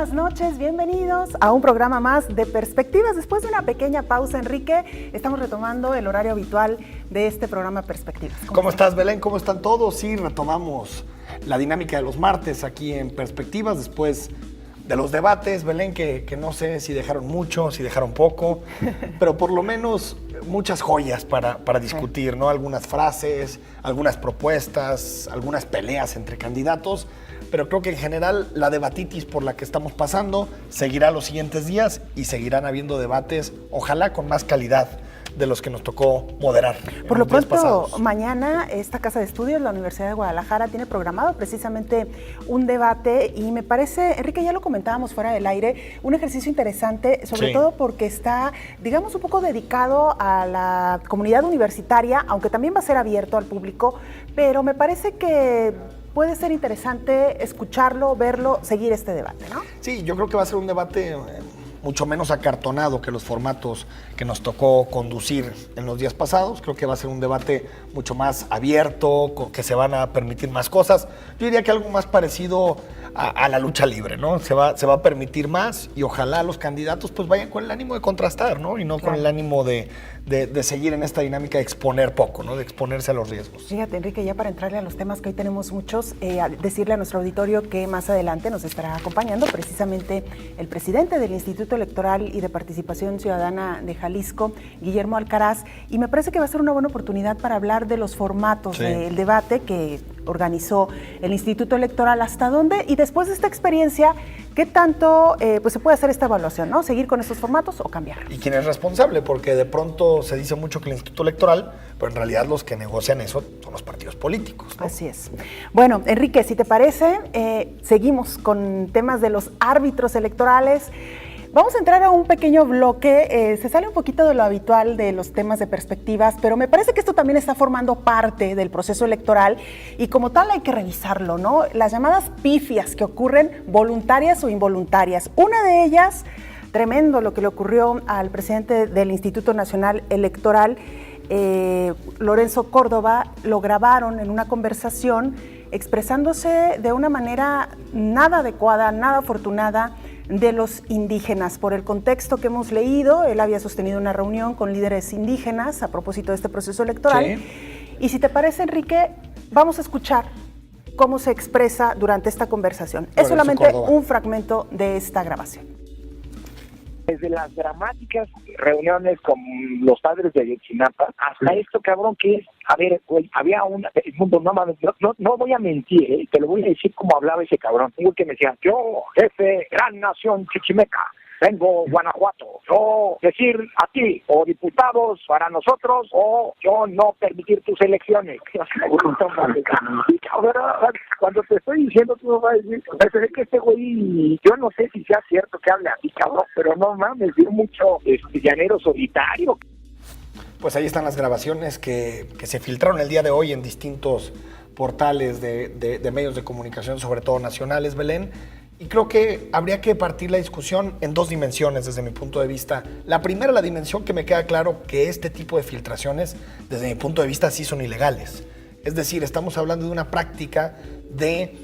buenas noches, bienvenidos a un programa más de Perspectivas. Después de una pequeña pausa, Enrique, estamos retomando el horario habitual de este programa Perspectivas. ¿Cómo estás, Belén? ¿Cómo están todos? Sí, retomamos la dinámica de los martes aquí en Perspectivas, después de los debates, Belén, que no sé si dejaron mucho, si dejaron poco, pero por lo menos muchas joyas para discutir, ¿no? Algunas frases, algunas propuestas, algunas peleas entre candidatos, pero creo que en general la debatitis por la que estamos pasando seguirá los siguientes días y seguirán habiendo debates, ojalá con más calidad de los que nos tocó moderar. Por lo pronto, mañana esta casa de estudios, la Universidad de Guadalajara, tiene programado precisamente un debate y me parece, Enrique, ya lo comentábamos fuera del aire, un ejercicio interesante, sobre todo porque está, digamos, un poco dedicado a la comunidad universitaria, aunque también va a ser abierto al público, pero me parece que puede ser interesante escucharlo, verlo, seguir este debate, ¿no? Sí, yo creo que va a ser un debate mucho menos acartonado que los formatos que nos tocó conducir en los días pasados. Creo que va a ser un debate mucho más abierto, que se van a permitir más cosas. Yo diría que algo más parecido a la lucha libre, ¿no? Se va a permitir más y ojalá los candidatos pues vayan con el ánimo de contrastar, ¿no? Y no con el ánimo de seguir en esta dinámica de exponer poco, ¿no? De exponerse a los riesgos. Fíjate, Enrique, ya para entrarle a los temas que hoy tenemos muchos, decirle a nuestro auditorio que más adelante nos estará acompañando precisamente el presidente del Instituto Electoral y de Participación Ciudadana de Jalisco, Guillermo Alcaraz, y me parece que va a ser una buena oportunidad para hablar de los formatos del debate que organizó el Instituto Electoral, hasta dónde, y después de esta experiencia, ¿qué tanto pues se puede hacer esta evaluación, ¿no? ¿Seguir con estos formatos o cambiar? ¿Y quién es responsable? Porque de pronto se dice mucho que el Instituto Electoral, pero en realidad los que negocian eso son los partidos políticos, ¿no? Así es. Bueno, Enrique, si te parece, seguimos con temas de los árbitros electorales. Vamos a entrar a un pequeño bloque, se sale un poquito de lo habitual de los temas de perspectivas, pero me parece que esto también está formando parte del proceso electoral y como tal hay que revisarlo, ¿no? Las llamadas pifias que ocurren voluntarias o involuntarias. Una de ellas, tremendo lo que le ocurrió al presidente del Instituto Nacional Electoral, Lorenzo Córdoba, lo grabaron en una conversación expresándose de una manera nada adecuada, nada afortunada, de los indígenas. Por el contexto que hemos leído, él había sostenido una reunión con líderes indígenas a propósito de este proceso electoral. Sí. Y si te parece, Enrique, vamos a escuchar cómo se expresa durante esta conversación. Es solamente un fragmento de esta grabación. Desde las dramáticas reuniones con los padres de Ayotzinapa hasta esto, cabrón, que es, a ver, güey, había una, el mundo, no voy a mentir, te lo voy a decir como hablaba ese cabrón, un que me decía, yo, jefe, gran nación chichimeca, vengo Guanajuato, yo decir a ti, o diputados para nosotros, o yo no permitir tus elecciones. Cuando te estoy diciendo, tú no vas a decir, se ve que este güey, yo no sé si sea cierto que hable así, cabrón, pero no mames, dio mucho llanero solitario. Pues ahí están las grabaciones que se filtraron el día de hoy en distintos portales de medios de comunicación, sobre todo nacionales, Belén. Y creo que habría que partir la discusión en dos dimensiones desde mi punto de vista. La primera, la dimensión que me queda claro que este tipo de filtraciones, desde mi punto de vista, sí son ilegales. Es decir, estamos hablando de una práctica de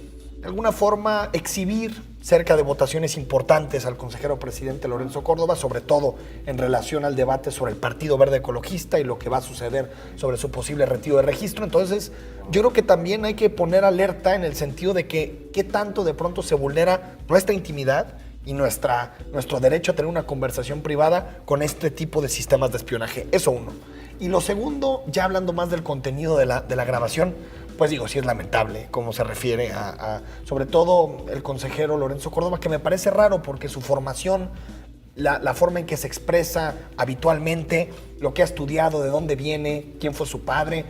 alguna forma, exhibir cerca de votaciones importantes al consejero presidente Lorenzo Córdoba, sobre todo en relación al debate sobre el Partido Verde Ecologista y lo que va a suceder sobre su posible retiro de registro. Entonces, yo creo que también hay que poner alerta en el sentido de que qué tanto de pronto se vulnera nuestra intimidad y nuestro derecho a tener una conversación privada con este tipo de sistemas de espionaje. Eso uno. Y lo segundo, ya hablando más del contenido de la grabación, pues digo, sí es lamentable cómo se refiere a sobre todo el consejero Lorenzo Córdoba, que me parece raro porque su formación, la forma en que se expresa habitualmente, lo que ha estudiado, de dónde viene, quién fue su padre,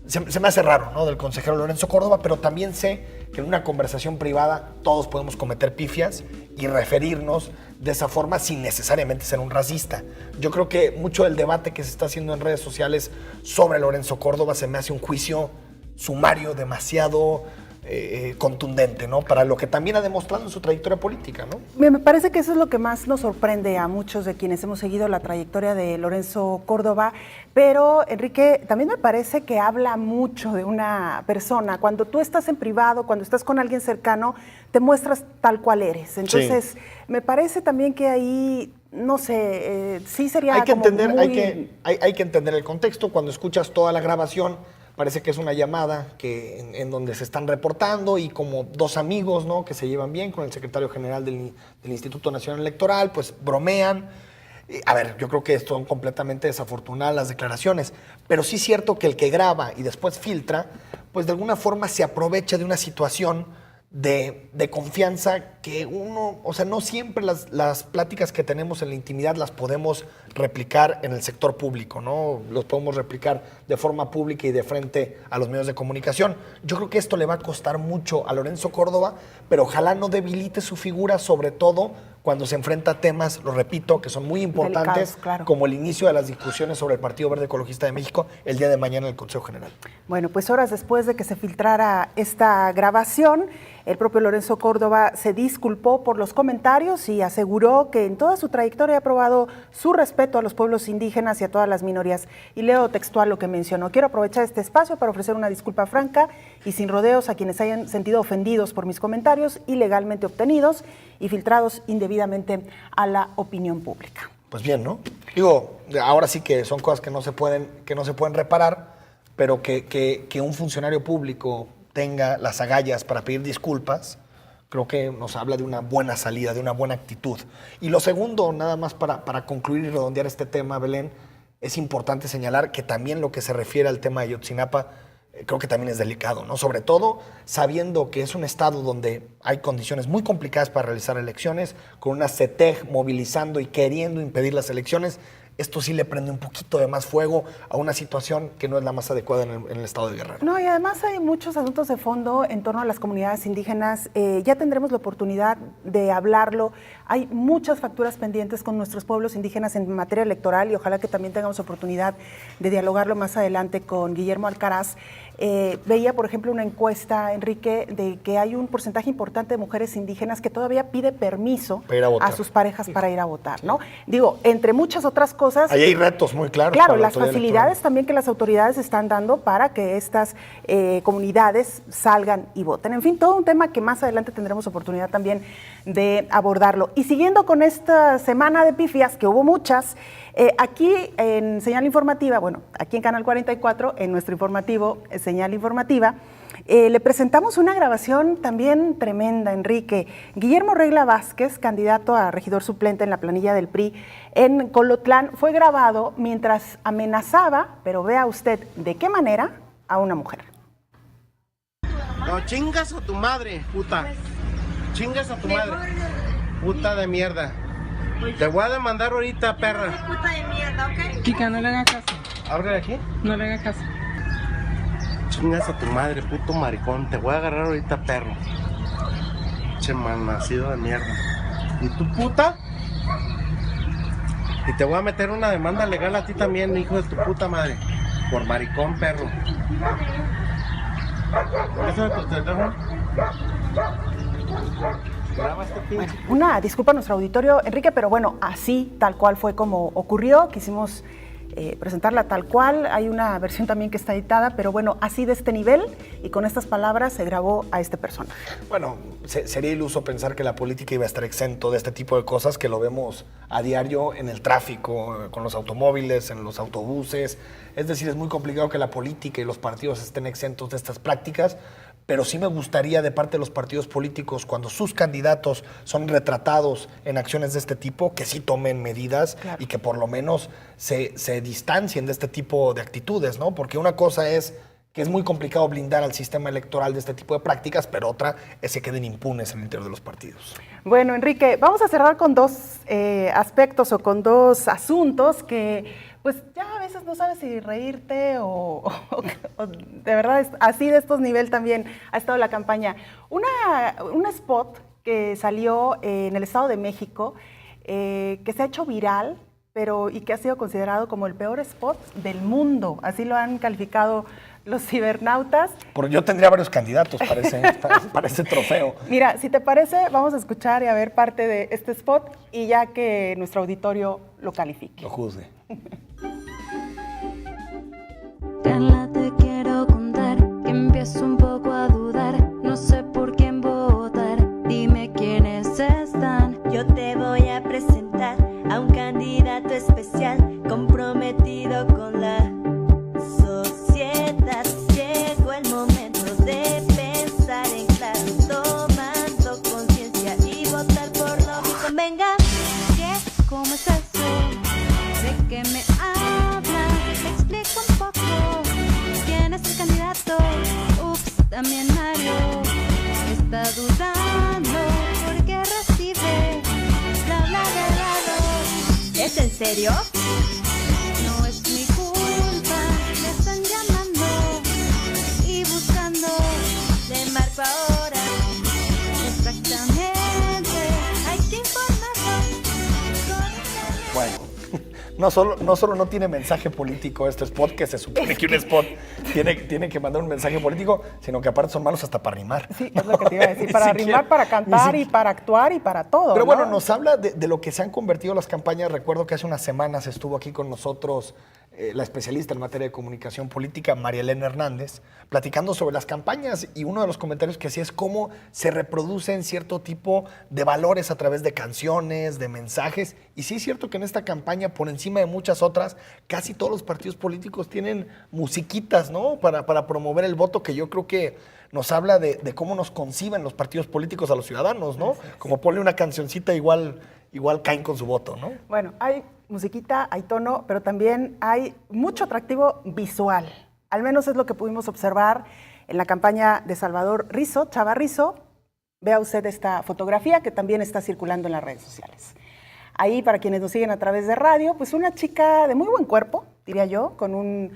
se me hace raro, ¿no? Del consejero Lorenzo Córdoba, pero también sé que en una conversación privada todos podemos cometer pifias y referirnos de esa forma sin necesariamente ser un racista. Yo creo que mucho del debate que se está haciendo en redes sociales sobre Lorenzo Córdoba se me hace un juicio sumario, demasiado contundente, ¿no? Para lo que también ha demostrado en su trayectoria política, ¿no? Me parece que eso es lo que más nos sorprende a muchos de quienes hemos seguido la trayectoria de Lorenzo Córdoba, pero Enrique, también me parece que habla mucho de una persona. Cuando tú estás en privado, cuando estás con alguien cercano, te muestras tal cual eres. Entonces, me parece también que ahí, no sé, sí sería hay que como entender, muy... hay que entender el contexto. Cuando escuchas toda la grabación, parece que es una llamada en donde se están reportando y como dos amigos, ¿no?, que se llevan bien con el secretario general del Instituto Nacional Electoral, pues bromean. A ver, yo creo que son completamente desafortunadas las declaraciones, pero sí es cierto que el que graba y después filtra, pues de alguna forma se aprovecha de una situación de confianza que uno, o sea, no siempre las pláticas que tenemos en la intimidad las podemos replicar en el sector público, ¿no? Los podemos replicar de forma pública y de frente a los medios de comunicación. Yo creo que esto le va a costar mucho a Lorenzo Córdoba, pero ojalá no debilite su figura, sobre todo cuando se enfrenta a temas, lo repito, que son muy importantes, delicados, claro, como el inicio de las discusiones sobre el Partido Verde Ecologista de México el día de mañana en el Consejo General. Bueno, pues horas después de que se filtrara esta grabación, el propio Lorenzo Córdoba se disculpó por los comentarios y aseguró que en toda su trayectoria ha probado su respeto a los pueblos indígenas y a todas las minorías. Y leo textual lo que mencionó: quiero aprovechar este espacio para ofrecer una disculpa franca y sin rodeos a quienes hayan sentido ofendidos por mis comentarios ilegalmente obtenidos y filtrados indebidamente a la opinión pública. Pues bien, ¿no? Digo, ahora sí que son cosas que no se pueden reparar, pero que un funcionario público tenga las agallas para pedir disculpas, creo que nos habla de una buena salida, de una buena actitud. Y lo segundo, nada más para concluir y redondear este tema, Belén, es importante señalar que también lo que se refiere al tema de Ayotzinapa, creo que también es delicado, ¿no? Sobre todo sabiendo que es un estado donde hay condiciones muy complicadas para realizar elecciones, con una CETEG movilizando y queriendo impedir las elecciones. Esto sí le prende un poquito de más fuego a una situación que no es la más adecuada en el estado de Guerrero. No, y además hay muchos asuntos de fondo en torno a las comunidades indígenas. Ya tendremos la oportunidad de hablarlo. Hay muchas facturas pendientes con nuestros pueblos indígenas en materia electoral y ojalá que también tengamos oportunidad de dialogarlo más adelante con Guillermo Alcaraz. Veía, por ejemplo, una encuesta, Enrique, de que hay un porcentaje importante de mujeres indígenas que todavía pide permiso a sus parejas para ir a votar, ¿no? Digo, entre muchas otras cosas. Ahí hay retos muy claros. Claro, las facilidades también que las autoridades están dando para que estas comunidades salgan y voten. En fin, todo un tema que más adelante tendremos oportunidad también de abordarlo. Y siguiendo con esta semana de pifias, que hubo muchas, aquí en Señal Informativa, bueno, aquí en Canal 44, en nuestro informativo, Señal Informativa, le presentamos una grabación también tremenda, Enrique. Guillermo Regla Vázquez, candidato a regidor suplente en la planilla del PRI en Colotlán, fue grabado mientras amenazaba, pero vea usted de qué manera, a una mujer. No, chingas a tu madre, puta. Chingas a tu madre. Puta de mierda. Te voy a demandar ahorita, perra. Puta de mierda, ¿ok? Chica, no le hagas caso. ¿Abre de aquí? No le hagas caso. Chingas a tu madre, puto maricón. Te voy a agarrar ahorita, perro. Che, man, nacido de mierda. ¿Y tu puta? Y te voy a meter una demanda legal a ti también, hijo de tu puta madre. Por maricón, perro. ¿Eso es tu teléfono? Bueno, una disculpa a nuestro auditorio, Enrique, pero bueno, así, tal cual fue como ocurrió. Quisimos presentarla tal cual. Hay una versión también que está editada, pero bueno, así de este nivel y con estas palabras se grabó a este personaje. Bueno, sería iluso pensar que la política iba a estar exento de este tipo de cosas que lo vemos a diario en el tráfico, con los automóviles, en los autobuses. Es decir, es muy complicado que la política y los partidos estén exentos de estas prácticas, pero sí me gustaría de parte de los partidos políticos, cuando sus candidatos son retratados en acciones de este tipo, que sí tomen medidas, claro, y que por lo menos se distancien de este tipo de actitudes, ¿no? Porque una cosa es que es muy complicado blindar al sistema electoral de este tipo de prácticas, pero otra es que queden impunes en el interior de los partidos. Bueno, Enrique, vamos a cerrar con dos aspectos o con dos asuntos que pues ya a veces no sabes si reírte o de verdad es así de estos niveles también ha estado la campaña. Un spot que salió en el Estado de México, que se ha hecho viral, y que ha sido considerado como el peor spot del mundo. Así lo han calificado los cibernautas. Yo tendría varios candidatos para ese trofeo. Mira, si te parece, vamos a escuchar y a ver parte de este spot y ya que nuestro auditorio lo califique. Lo juzgue. Carla, te quiero contar que empiezo un poco a dudar. No sé por quién votar. Dime quiénes están. Yo te voy a presentar a un candidato especial comprometido con la sociedad. Llegó el momento de pensar en claro, tomando conciencia y votar por lo que convenga. ¿Qué? ¿Cómo es eso? ¿De qué me hablas? Te explico un poco. ¿Quién es el candidato? Ups, también Mario está dudando porque recibe bla bla de lado. ¿Es en serio? No es mi culpa, me están llamando y buscando. Te marco ahora. Exactamente, hay que informarnos. Bueno, no solo no tiene mensaje político este spot, que se supone que un spot tiene que mandar un mensaje político, sino que aparte son malos hasta para rimar. Sí, es lo que te iba a decir, para rimar, para cantar y para actuar y para todo. Pero ¿no? bueno, nos habla de lo que se han convertido las campañas. Recuerdo que hace unas semanas estuvo aquí con nosotros la especialista en materia de comunicación política, María Elena Hernández, platicando sobre las campañas, y uno de los comentarios que hacía es cómo se reproducen cierto tipo de valores a través de canciones, de mensajes. Y sí es cierto que en esta campaña, por encima de muchas otras, casi todos los partidos políticos tienen musiquitas, ¿no? Para promover el voto, que yo creo que nos habla de cómo nos conciben los partidos políticos a los ciudadanos, ¿no? Como ponle una cancioncita, igual caen con su voto, ¿no? Bueno, hay musiquita, hay tono, pero también hay mucho atractivo visual. Al menos es lo que pudimos observar en la campaña de Salvador Rizo, Chava Rizo. Vea usted esta fotografía que también está circulando en las redes sociales. Ahí, para quienes nos siguen a través de radio, pues una chica de muy buen cuerpo, diría yo, con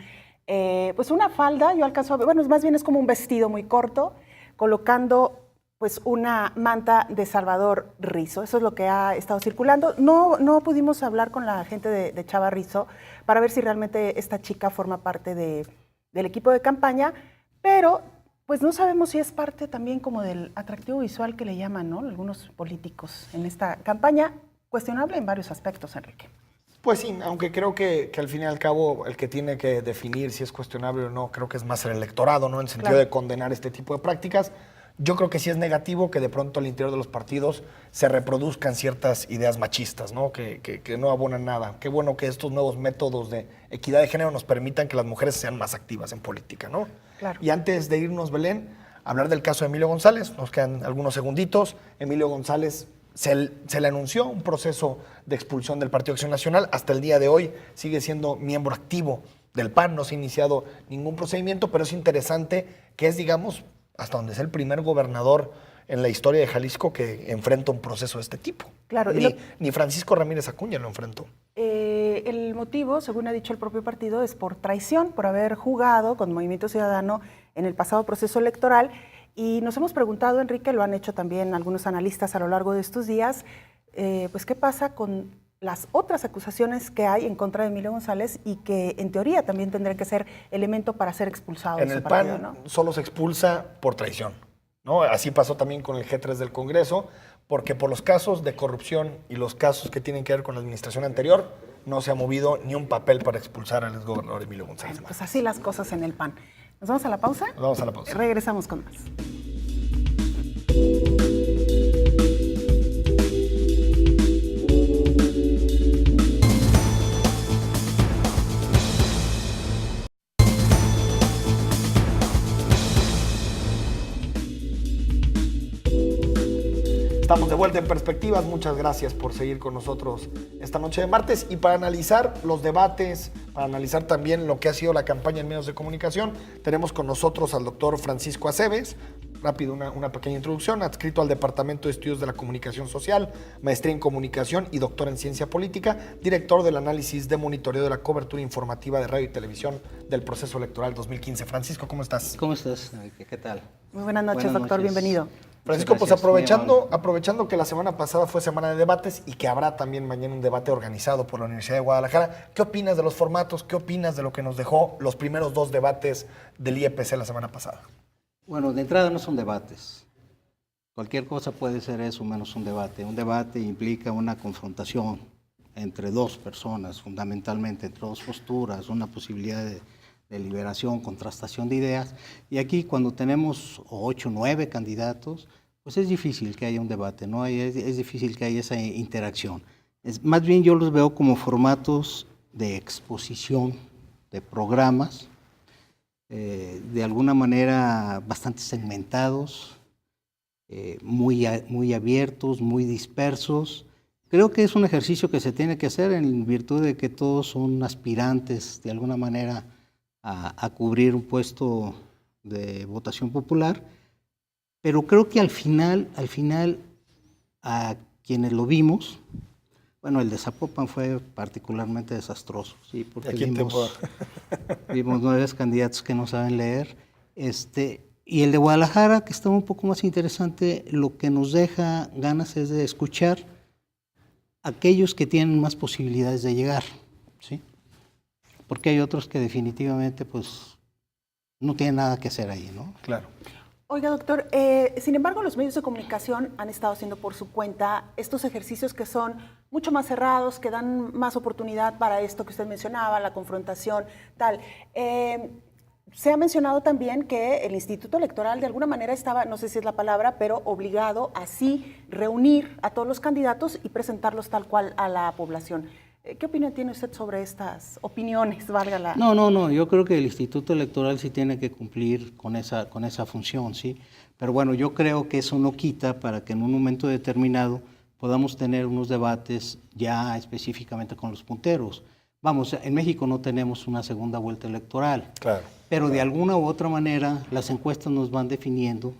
pues una falda, yo alcanzo a ver, bueno, más bien es como un vestido muy corto, colocando pues una manta de Salvador Rizo. Eso es lo que ha estado circulando. No pudimos hablar con la gente de Chava Rizo para ver si realmente esta chica forma parte del equipo de campaña, pero pues no sabemos si es parte también como del atractivo visual que le llaman, ¿no?, algunos políticos en esta campaña, cuestionable en varios aspectos, Enrique. Pues sí, aunque creo que al fin y al cabo el que tiene que definir si es cuestionable o no, creo que es más el electorado, ¿no? En el sentido Claro. de condenar este tipo de prácticas. Yo creo que sí es negativo que de pronto al interior de los partidos se reproduzcan ciertas ideas machistas, ¿no? Que no abonan nada. Qué bueno que estos nuevos métodos de equidad de género nos permitan que las mujeres sean más activas en política, ¿no? Claro. Y antes de irnos, Belén, hablar del caso de Emilio González. Nos quedan algunos segunditos. Emilio González se le anunció un proceso de expulsión del Partido Acción Nacional. Hasta el día de hoy sigue siendo miembro activo del PAN. No se ha iniciado ningún procedimiento, pero es interesante que es, digamos, hasta donde es el primer gobernador en la historia de Jalisco que enfrenta un proceso de este tipo. Claro, Ni Francisco Ramírez Acuña lo enfrentó. El motivo, según ha dicho el propio partido, es por traición, por haber jugado con Movimiento Ciudadano en el pasado proceso electoral. Y nos hemos preguntado, Enrique, lo han hecho también algunos analistas a lo largo de estos días, pues qué pasa con las otras acusaciones que hay en contra de Emilio González y que en teoría también tendrían que ser elemento para ser expulsado de En su el partido, PAN ¿no? solo se expulsa por traición, ¿no? Así pasó también con el G3 del Congreso, porque por los casos de corrupción y los casos que tienen que ver con la administración anterior, no se ha movido ni un papel para expulsar al exgobernador Emilio González. Pues así las cosas en el PAN. ¿Nos vamos a la pausa? Nos vamos a la pausa. Regresamos con más. Estamos de vuelta en Perspectivas. Muchas gracias por seguir con nosotros esta noche de martes. Y para analizar los debates, para analizar también lo que ha sido la campaña en medios de comunicación, tenemos con nosotros al doctor Francisco Aceves. Rápido, una pequeña introducción. Adscrito al Departamento de Estudios de la Comunicación Social, maestría en Comunicación y doctor en Ciencia Política, director del análisis de monitoreo de la cobertura informativa de radio y televisión del proceso electoral 2015. Francisco, ¿cómo estás? ¿Cómo estás? ¿Qué tal? Muy buenas noches, Buenas doctor. noches. Bienvenido. Francisco, pues gracias, muy aprovechando que la semana pasada fue semana de debates y que habrá también mañana un debate organizado por la Universidad de Guadalajara, ¿qué opinas de los formatos? ¿Qué opinas de lo que nos dejó los primeros 2 debates del IEPC la semana pasada? Bueno, de entrada no son debates. Cualquier cosa puede ser eso menos un debate. Un debate implica una confrontación entre 2 personas, fundamentalmente, entre 2 posturas, una posibilidad de deliberación, contrastación de ideas. Y aquí cuando tenemos 8, 9 candidatos, pues es difícil que haya un debate, ¿no? Es difícil que haya esa interacción. Más bien yo los veo como formatos de exposición de programas, de alguna manera bastante segmentados, muy abiertos, muy dispersos. Creo que es un ejercicio que se tiene que hacer en virtud de que todos son aspirantes de alguna manera a cubrir un puesto de votación popular, pero creo que al final a quienes lo vimos, bueno, el de Zapopan fue particularmente desastroso, sí, porque vimos 9 candidatos que no saben leer, y el de Guadalajara, que estaba un poco más interesante, lo que nos deja ganas es de escuchar a aquellos que tienen más posibilidades de llegar, ¿sí? Porque hay otros que definitivamente pues no tienen nada que hacer ahí, ¿no? Claro. Oiga, doctor, sin embargo, los medios de comunicación han estado haciendo por su cuenta estos ejercicios que son mucho más cerrados, que dan más oportunidad para esto que usted mencionaba, la confrontación, tal. Se ha mencionado también que el Instituto Electoral de alguna manera estaba, no sé si es la palabra, pero obligado a sí reunir a todos los candidatos y presentarlos tal cual a la población. ¿Qué opinión tiene usted sobre estas opiniones, valga la...? No, yo creo que el Instituto Electoral sí tiene que cumplir con esa función, ¿sí? Pero bueno, yo creo que eso no quita para que en un momento determinado podamos tener unos debates ya específicamente con los punteros. Vamos, en México no tenemos una segunda vuelta electoral, Claro. pero de alguna u otra manera las encuestas nos van definiendo,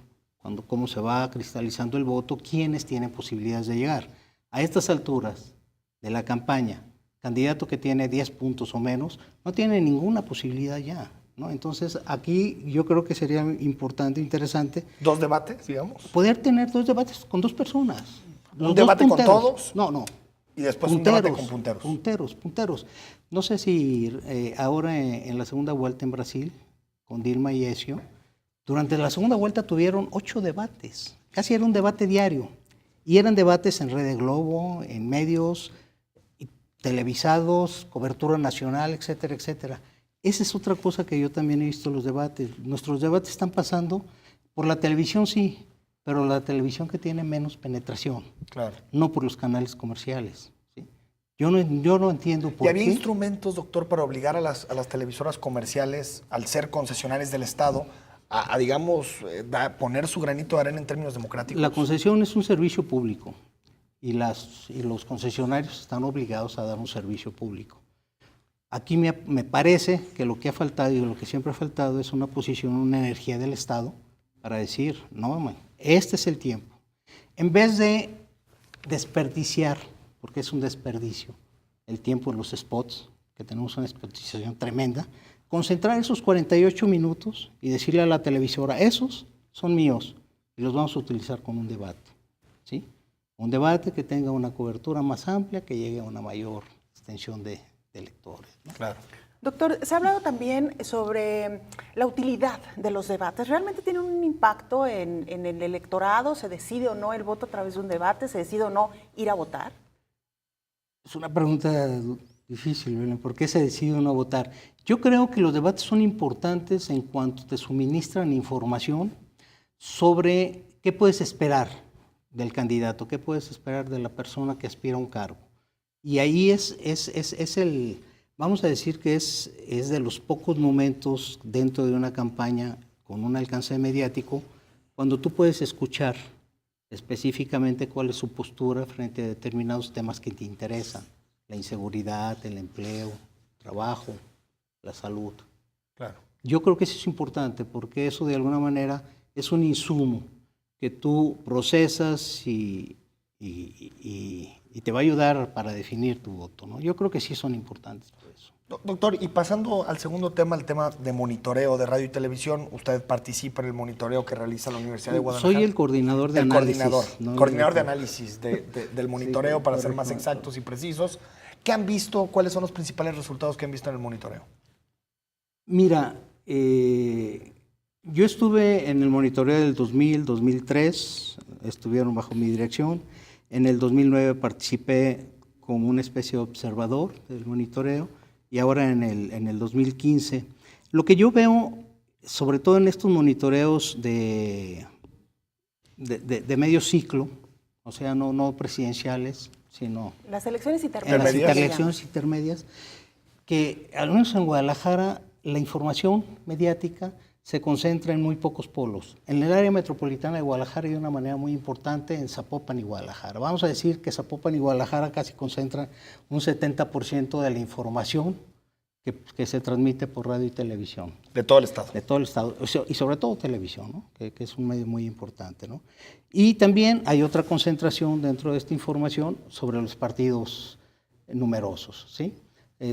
cómo se va cristalizando el voto, quiénes tienen posibilidades de llegar. A estas alturas de la campaña, candidato que tiene 10 puntos o menos, no tiene ninguna posibilidad ya, ¿no? Entonces, aquí yo creo que sería importante, interesante... 2 debates, digamos. Poder tener 2 debates con 2 personas. ¿Un debate con todos? No. Y después un debate con punteros. Punteros. No sé si ahora en la segunda vuelta en Brasil, con Dilma y Ezio, durante la segunda vuelta tuvieron 8 debates. Casi era un debate diario. Y eran debates en Red de Globo, en medios televisados, cobertura nacional, etcétera, etcétera. Esa es otra cosa que yo también he visto en los debates. Nuestros debates están pasando por la televisión, sí, pero la televisión que tiene menos penetración, Claro. no por los canales comerciales, ¿sí? Yo no entiendo por ¿Y había qué. instrumentos, doctor, para obligar a las televisoras comerciales, al ser concesionarias del Estado, a digamos, poner su granito de arena en términos democráticos? La concesión es un servicio público y los concesionarios están obligados a dar un servicio público. Aquí me parece que lo que ha faltado y lo que siempre ha faltado es una posición, una energía del Estado para decir, no, este es el tiempo. En vez de desperdiciar, porque es un desperdicio, el tiempo en los spots, que tenemos una desperdiciación tremenda, concentrar esos 48 minutos y decirle a la televisora, esos son míos y los vamos a utilizar con un debate, ¿sí? Un debate que tenga una cobertura más amplia, que llegue a una mayor extensión de electores, ¿no? Claro. Doctor, se ha hablado también sobre la utilidad de los debates. ¿Realmente tiene un impacto en el electorado? ¿Se decide o no el voto a través de un debate? ¿Se decide o no ir a votar? Es una pregunta difícil, Belén. ¿Por qué se decide o no votar? Yo creo que los debates son importantes en cuanto te suministran información sobre qué puedes esperar del candidato, qué puedes esperar de la persona que aspira a un cargo. Y ahí es el... Vamos a decir que es de los pocos momentos dentro de una campaña con un alcance mediático cuando tú puedes escuchar específicamente cuál es su postura frente a determinados temas que te interesan. La inseguridad, el empleo, el trabajo, la salud. Claro. Yo creo que eso es importante porque eso de alguna manera es un insumo que tú procesas y y te va a ayudar para definir tu voto, ¿no? Yo creo que sí son importantes por eso. Doctor, y pasando al segundo tema, el tema de monitoreo de radio y televisión, usted participa en el monitoreo que realiza la Universidad de Guadalajara. Soy el coordinador de análisis. Coordinador de análisis del monitoreo, para ser más exactos y precisos. ¿Qué han visto? ¿Cuáles son los principales resultados que han visto en el monitoreo? Mira, yo estuve en el monitoreo del 2000, 2003, estuvieron bajo mi dirección. En el 2009 participé como una especie de observador del monitoreo y ahora en el 2015. Lo que yo veo, sobre todo en estos monitoreos de medio ciclo, o sea, no presidenciales, sino las elecciones las elecciones intermedias, que al menos en Guadalajara la información mediática se concentra en muy pocos polos. En el área metropolitana de Guadalajara hay una manera muy importante en Zapopan y Guadalajara. Vamos a decir que Zapopan y Guadalajara casi concentran un 70% de la información que se transmite por radio y televisión. De todo el estado. De todo el estado, y sobre todo televisión, ¿no? que es un medio muy importante, ¿no? Y también hay otra concentración dentro de esta información sobre los partidos numerosos, ¿sí?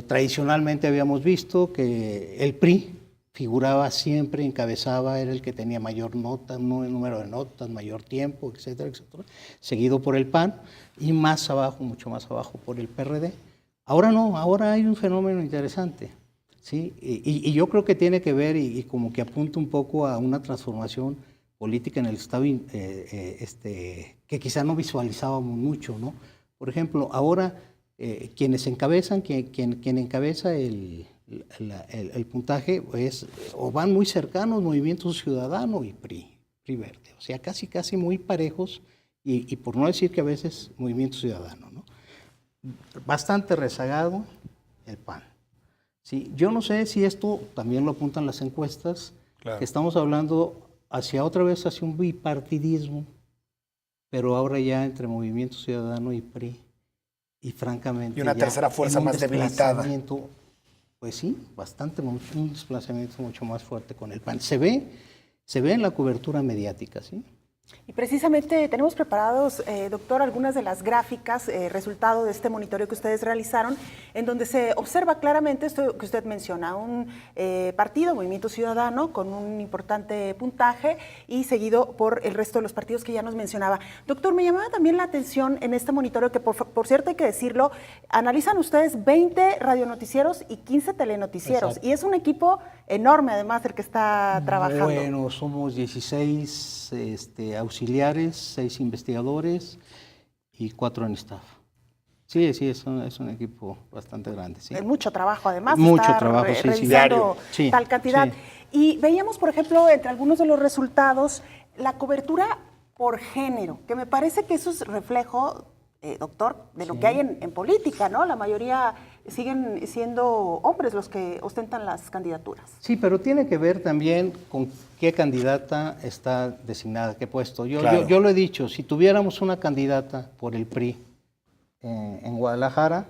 Tradicionalmente habíamos visto que el PRI figuraba siempre, encabezaba, era el que tenía mayor nota, número de notas, mayor tiempo, etcétera, etcétera, seguido por el PAN y más abajo, mucho más abajo por el PRD. Ahora no, ahora hay un fenómeno interesante, ¿sí? Y yo creo que tiene que ver y como que apunta un poco a una transformación política en el Estado que quizá no visualizábamos mucho, ¿no? Por ejemplo, ahora quienes encabezan, quien encabeza el puntaje es, o van muy cercanos, Movimiento Ciudadano y PRI Verde, o sea, casi muy parejos y por no decir que a veces Movimiento Ciudadano, ¿no? Bastante rezagado el PAN. ¿Sí? Yo no sé si esto también lo apuntan las encuestas, claro, que estamos hablando otra vez hacia un bipartidismo, pero ahora ya entre Movimiento Ciudadano y PRI, y francamente... Y una tercera fuerza más debilitada. Pues sí, un desplazamiento mucho más fuerte con el PAN. Se ve en la cobertura mediática, ¿sí? Y precisamente tenemos preparados, doctor, algunas de las gráficas, resultado de este monitoreo que ustedes realizaron, en donde se observa claramente esto que usted menciona, un partido, Movimiento Ciudadano, con un importante puntaje y seguido por el resto de los partidos que ya nos mencionaba. Doctor, me llamaba también la atención en este monitoreo, que por cierto hay que decirlo, analizan ustedes 20 radionoticieros y 15 telenoticieros. Exacto. Y es un equipo enorme, además, el que está trabajando. Bueno, somos 16 auxiliares, 6 investigadores y 4 en staff. Sí, es un equipo bastante grande. Sí. Mucho trabajo, además. Mucho trabajo, sí, diario. Sí, tal cantidad. Sí. Y veíamos, por ejemplo, entre algunos de los resultados, la cobertura por género, que me parece que eso es reflejo, doctor, de lo que hay en política, ¿no? La mayoría siguen siendo hombres los que ostentan las candidaturas. Sí, pero tiene que ver también con qué candidata está designada, qué puesto. Yo lo he dicho, si tuviéramos una candidata por el PRI en Guadalajara,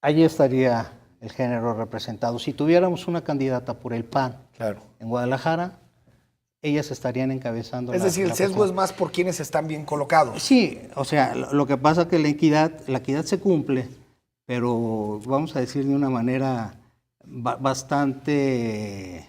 allí estaría el género representado. Si tuviéramos una candidata por el PAN en Guadalajara, ellas estarían encabezando. Es decir, el sesgo es más por quienes están bien colocados. Sí, o sea, lo que pasa es que la equidad se cumple, pero vamos a decir de una manera bastante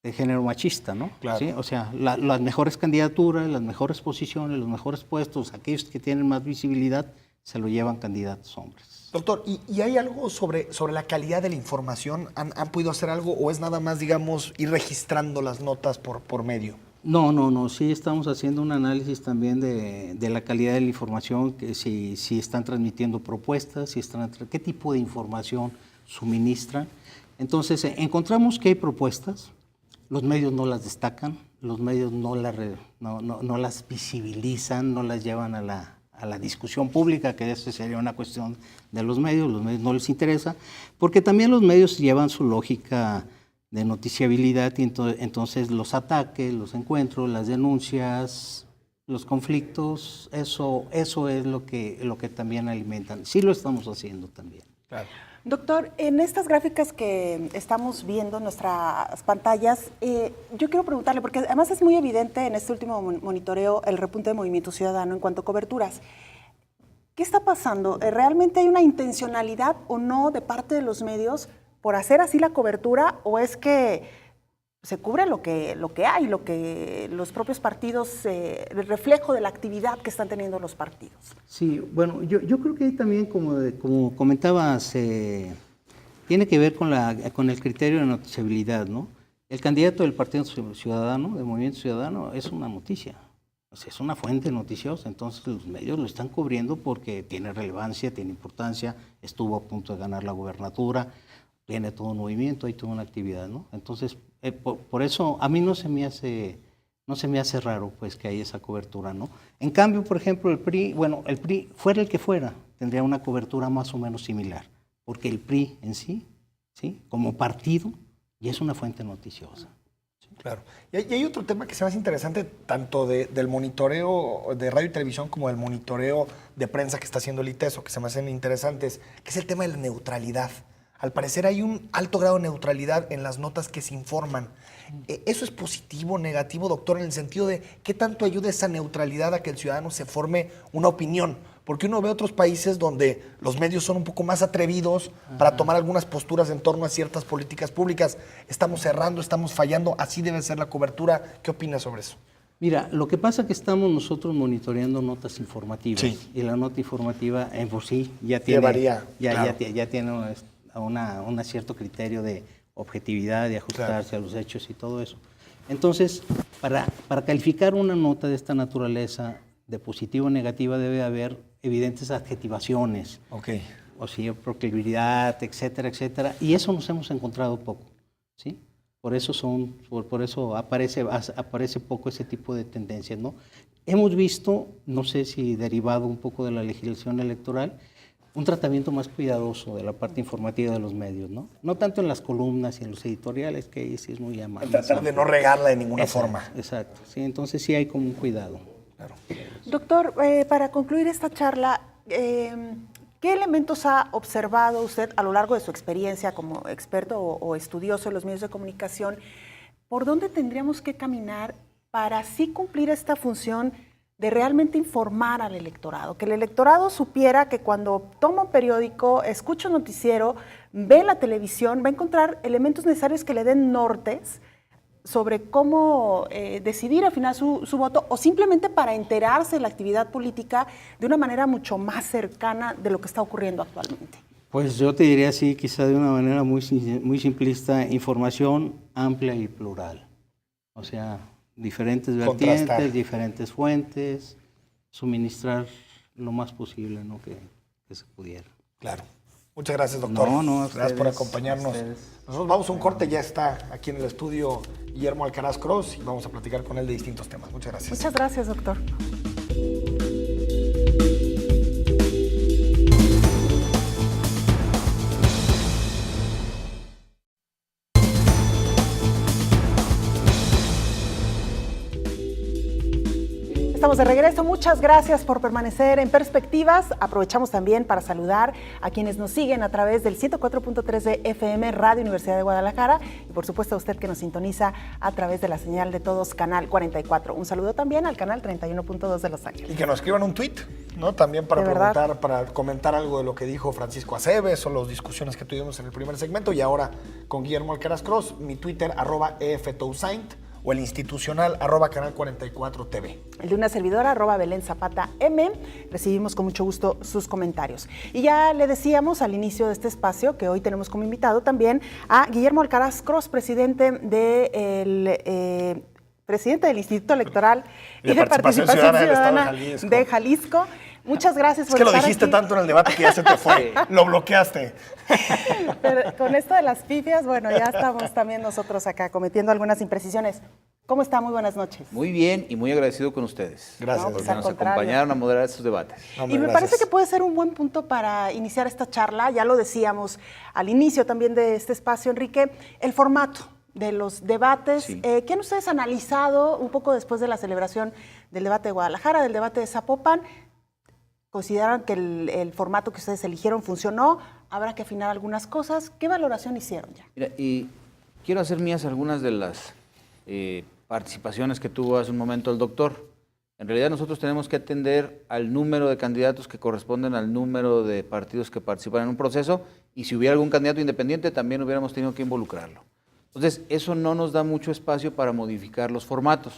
de género machista, ¿no? Claro. ¿Sí? O sea, las mejores candidaturas, las mejores posiciones, los mejores puestos, aquellos que tienen más visibilidad, se lo llevan candidatos hombres. Doctor, ¿y hay algo sobre la calidad de la información? ¿Han podido hacer algo o es nada más, digamos, ir registrando las notas por medio? No, sí estamos haciendo un análisis también de la calidad de la información, que si están transmitiendo propuestas, qué tipo de información suministran. Entonces, encontramos que hay propuestas, los medios no las destacan, los medios no las visibilizan, no las llevan a la discusión pública, que eso sería una cuestión de los medios no les interesa, porque también los medios llevan su lógica de noticiabilidad y entonces los ataques, los encuentros, las denuncias, los conflictos, eso es lo que también alimentan. Sí lo estamos haciendo también. Claro. Doctor, en estas gráficas que estamos viendo en nuestras pantallas, yo quiero preguntarle, porque además es muy evidente en este último monitoreo el repunte de Movimiento Ciudadano en cuanto a coberturas. ¿Qué está pasando? ¿Realmente hay una intencionalidad o no de parte de los medios por hacer así la cobertura, o es que se cubre lo que hay, lo que los propios partidos, el reflejo de la actividad que están teniendo los partidos? Sí, bueno, yo creo que ahí también, como comentabas, tiene que ver con el criterio de noticiabilidad, ¿no? El candidato del Partido Ciudadano, del Movimiento Ciudadano, es una noticia, o sea, es una fuente noticiosa, entonces los medios lo están cubriendo porque tiene relevancia, tiene importancia, estuvo a punto de ganar la gubernatura, tiene todo un movimiento, hay toda una actividad, ¿no? Entonces, por eso a mí no se me hace raro, pues, que haya esa cobertura, ¿no? En cambio, por ejemplo, el PRI, fuera el que fuera, tendría una cobertura más o menos similar, porque el PRI en sí, como partido, ya es una fuente noticiosa. Claro. Y hay otro tema que se me hace interesante, tanto del monitoreo de radio y televisión como del monitoreo de prensa que está haciendo el ITESO, que se me hacen interesantes, que es el tema de la neutralidad. Al parecer hay un alto grado de neutralidad en las notas que se informan. ¿Eso es positivo o negativo, doctor, en el sentido de qué tanto ayuda esa neutralidad a que el ciudadano se forme una opinión? Porque uno ve otros países donde los medios son un poco más atrevidos para tomar algunas posturas en torno a ciertas políticas públicas. Estamos cerrando, estamos fallando, así debe ser la cobertura. ¿Qué opinas sobre eso? Mira, lo que pasa es que estamos nosotros monitoreando notas informativas. Sí. Y la nota informativa en por sí ya tiene, claro. ya tiene un cierto criterio de objetividad, de ajustarse a los hechos y todo eso. Entonces, para calificar una nota de esta naturaleza, de positiva o negativa, debe haber evidentes adjetivaciones. Okay. O sea, proclividad, etcétera, etcétera. Y eso nos hemos encontrado poco, ¿sí? Por eso aparece poco ese tipo de tendencias, ¿no? Hemos visto, no sé si derivado un poco de la legislación electoral, un tratamiento más cuidadoso de la parte informativa de los medios, ¿no? No tanto en las columnas y en los editoriales, que ahí sí es muy amable. Tratar de no regarla de ninguna forma. Exacto, sí, entonces sí hay como un cuidado. Claro. Doctor, para concluir esta charla, ¿qué elementos ha observado usted a lo largo de su experiencia como experto o estudioso en los medios de comunicación? ¿Por dónde tendríamos que caminar para así cumplir esta función de realmente informar al electorado? Que el electorado supiera que cuando toma un periódico, escucha un noticiero, ve la televisión, va a encontrar elementos necesarios que le den nortes sobre cómo decidir al final su voto, o simplemente para enterarse de la actividad política de una manera mucho más cercana de lo que está ocurriendo actualmente. Pues yo te diría así, quizá de una manera muy simplista, información amplia y plural. O sea, diferentes vertientes, contrastar, diferentes fuentes, suministrar lo más posible, ¿no? que se pudiera. Claro. Muchas gracias, doctor. Gracias por acompañarnos. Nosotros vamos a un corte, ya está aquí en el estudio Guillermo Alcaraz Cross y vamos a platicar con él de distintos temas. Muchas gracias. Muchas gracias, doctor. Estamos de regreso, muchas gracias por permanecer en Perspectivas. Aprovechamos también para saludar a quienes nos siguen a través del 104.3 de FM Radio Universidad de Guadalajara y por supuesto a usted que nos sintoniza a través de la señal de todos, canal 44. Un saludo también al canal 31.2 de Los Ángeles. Y que nos escriban un tweet, ¿no? También para preguntar, para comentar algo de lo que dijo Francisco Aceves o las discusiones que tuvimos en el primer segmento y ahora con Guillermo Alcaraz Cross, mi Twitter @EFTousaint o el institucional @canal 44 TV. El de una servidora @Belén Zapata M. Recibimos con mucho gusto sus comentarios. Y ya le decíamos al inicio de este espacio que hoy tenemos como invitado también a Guillermo Alcaraz Cross, presidente del Instituto Electoral y de Participación Ciudadana de Jalisco. Muchas gracias por estar aquí. Es que lo dijiste aquí tanto en el debate que ya se te fue, lo bloqueaste. Pero con esto de las pifias, bueno, ya estamos también nosotros acá cometiendo algunas imprecisiones. ¿Cómo está? Muy buenas noches. Muy bien y muy agradecido con ustedes. Gracias. No, pues, porque nos acompañaron a moderar estos debates. Y me parece que puede ser un buen punto para iniciar esta charla, ya lo decíamos al inicio también de este espacio, Enrique, el formato de los debates. Sí. ¿Qué han ustedes analizado un poco después de la celebración del debate de Guadalajara, del debate de Zapopan? ¿Consideran que el formato que ustedes eligieron funcionó? ¿Habrá que afinar algunas cosas? ¿Qué valoración hicieron ya? Mira, y quiero hacer mías algunas de las participaciones que tuvo hace un momento el doctor. En realidad nosotros tenemos que atender al número de candidatos que corresponden al número de partidos que participan en un proceso, y si hubiera algún candidato independiente también hubiéramos tenido que involucrarlo. Entonces, eso no nos da mucho espacio para modificar los formatos.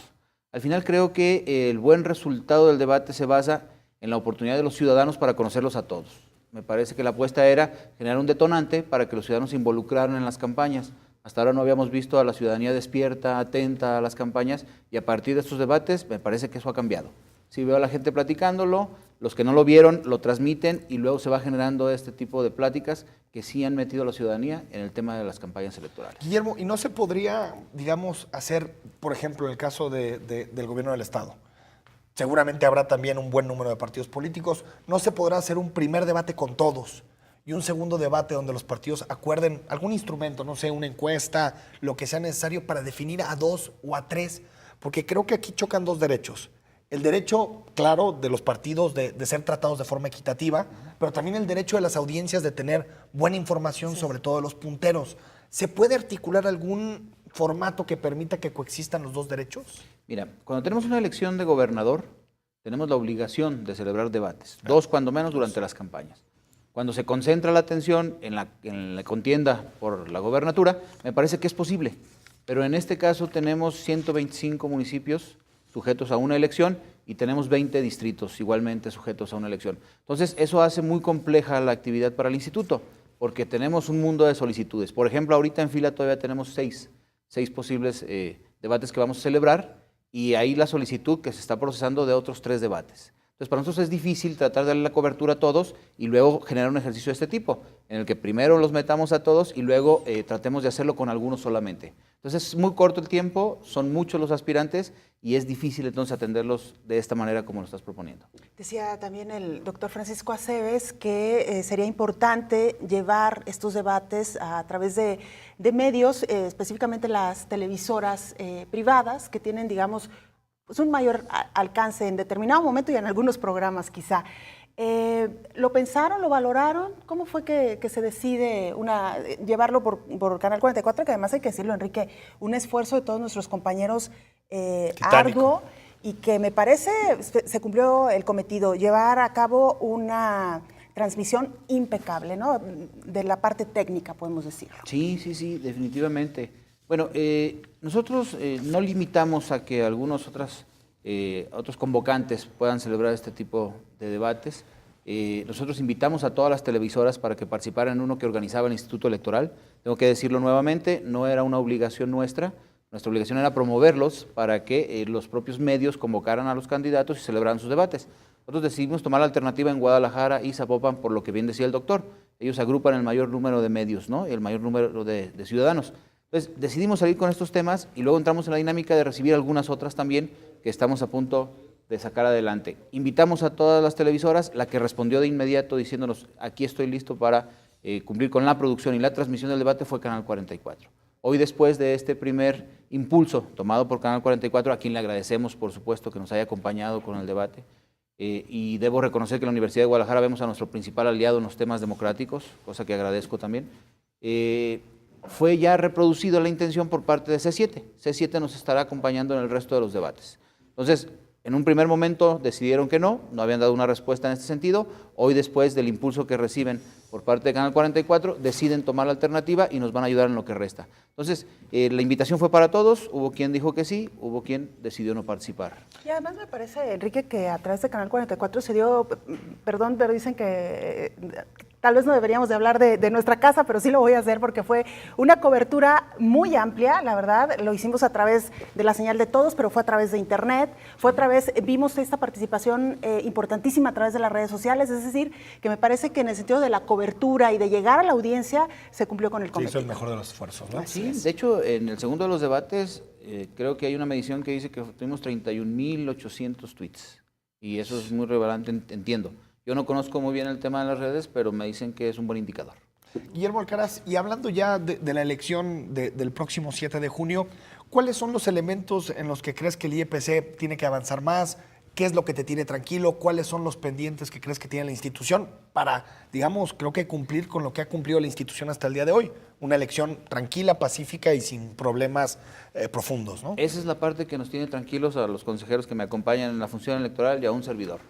Al final creo que el buen resultado del debate se basa en la oportunidad de los ciudadanos para conocerlos a todos. Me parece que la apuesta era generar un detonante para que los ciudadanos se involucraran en las campañas. Hasta ahora no habíamos visto a la ciudadanía despierta, atenta a las campañas, y a partir de estos debates me parece que eso ha cambiado. Sí veo a la gente platicándolo, los que no lo vieron lo transmiten, y luego se va generando este tipo de pláticas que sí han metido a la ciudadanía en el tema de las campañas electorales. Guillermo, ¿y no se podría, digamos, hacer, por ejemplo, en el caso del gobierno del Estado? Seguramente habrá también un buen número de partidos políticos. ¿No se podrá hacer un primer debate con todos y un segundo debate donde los partidos acuerden algún instrumento, no sé, una encuesta, lo que sea necesario para definir a 2 o a 3? Porque creo que aquí chocan dos derechos. El derecho, claro, de los partidos de ser tratados de forma equitativa, pero también el derecho de las audiencias de tener buena información, sobre todo de los punteros. ¿Se puede articular algún formato que permita que coexistan los dos derechos? Mira, cuando tenemos una elección de gobernador, tenemos la obligación de celebrar debates, 2 cuando menos durante las campañas. Cuando se concentra la atención en la contienda por la gobernatura, me parece que es posible, pero en este caso tenemos 125 municipios sujetos a una elección y tenemos 20 distritos igualmente sujetos a una elección. Entonces, eso hace muy compleja la actividad para el instituto, porque tenemos un mundo de solicitudes. Por ejemplo, ahorita en fila todavía tenemos 6 posibles debates que vamos a celebrar, y ahí la solicitud que se está procesando de otros 3 debates. Entonces, para nosotros es difícil tratar de darle la cobertura a todos y luego generar un ejercicio de este tipo, en el que primero los metamos a todos y luego tratemos de hacerlo con algunos solamente. Entonces, es muy corto el tiempo, son muchos los aspirantes y es difícil entonces atenderlos de esta manera como lo estás proponiendo. Decía también el doctor Francisco Aceves que sería importante llevar estos debates a través de medios, específicamente las televisoras privadas, que tienen, digamos, pues un mayor alcance en determinado momento y en algunos programas quizá. ¿Lo pensaron, lo valoraron? ¿Cómo fue que se decide llevarlo por Canal 44? Que además hay que decirlo, Enrique, un esfuerzo de todos nuestros compañeros arduo, y que me parece se cumplió el cometido, llevar a cabo una transmisión impecable, ¿no? De la parte técnica, podemos decirlo. Sí, definitivamente. Bueno, nosotros no limitamos a que algunos otros convocantes puedan celebrar este tipo de debates. Nosotros invitamos a todas las televisoras para que participaran en uno que organizaba el Instituto Electoral. Tengo que decirlo nuevamente, no era una obligación nuestra. Nuestra obligación era promoverlos para que los propios medios convocaran a los candidatos y celebraran sus debates. Nosotros decidimos tomar la alternativa en Guadalajara y Zapopan, por lo que bien decía el doctor. Ellos agrupan el mayor número de medios, ¿no? Y el mayor número de ciudadanos. Entonces, decidimos salir con estos temas y luego entramos en la dinámica de recibir algunas otras también que estamos a punto de sacar adelante. Invitamos a todas las televisoras, la que respondió de inmediato diciéndonos, aquí estoy listo para cumplir con la producción y la transmisión del debate, fue Canal 44. Hoy, después de este primer impulso tomado por Canal 44, a quien le agradecemos, por supuesto, que nos haya acompañado con el debate, y debo reconocer que en la Universidad de Guadalajara vemos a nuestro principal aliado en los temas democráticos, cosa que agradezco también, fue ya reproducido la intención por parte de C7. C7 nos estará acompañando en el resto de los debates. Entonces, en un primer momento decidieron que no habían dado una respuesta en este sentido. Hoy, después del impulso que reciben por parte de Canal 44, deciden tomar la alternativa y nos van a ayudar en lo que resta. Entonces, la invitación fue para todos, hubo quien dijo que sí, hubo quien decidió no participar. Y además me parece, Enrique, que a través de Canal 44 se dio, perdón, pero dicen que tal vez no deberíamos de hablar de nuestra casa, pero sí lo voy a hacer porque fue una cobertura muy amplia, la verdad. Lo hicimos a través de la señal de todos, pero fue a través de internet, vimos esta participación importantísima a través de las redes sociales, es decir, que me parece que en el sentido de la cobertura y de llegar a la audiencia se cumplió con el cometido. Se hizo el mejor de los esfuerzos, ¿no? Sí, de hecho, en el segundo de los debates, creo que hay una medición que dice que tuvimos 31,800 tweets, y eso es muy relevante, entiendo. Yo no conozco muy bien el tema de las redes, pero me dicen que es un buen indicador. Guillermo Alcaraz, y hablando ya de la elección del próximo 7 de junio, ¿cuáles son los elementos en los que crees que el IEPC tiene que avanzar más? ¿Qué es lo que te tiene tranquilo? ¿Cuáles son los pendientes que crees que tiene la institución para, digamos, creo que cumplir con lo que ha cumplido la institución hasta el día de hoy? Una elección tranquila, pacífica y sin problemas profundos, ¿no? Esa es la parte que nos tiene tranquilos a los consejeros que me acompañan en la función electoral y a un servidor.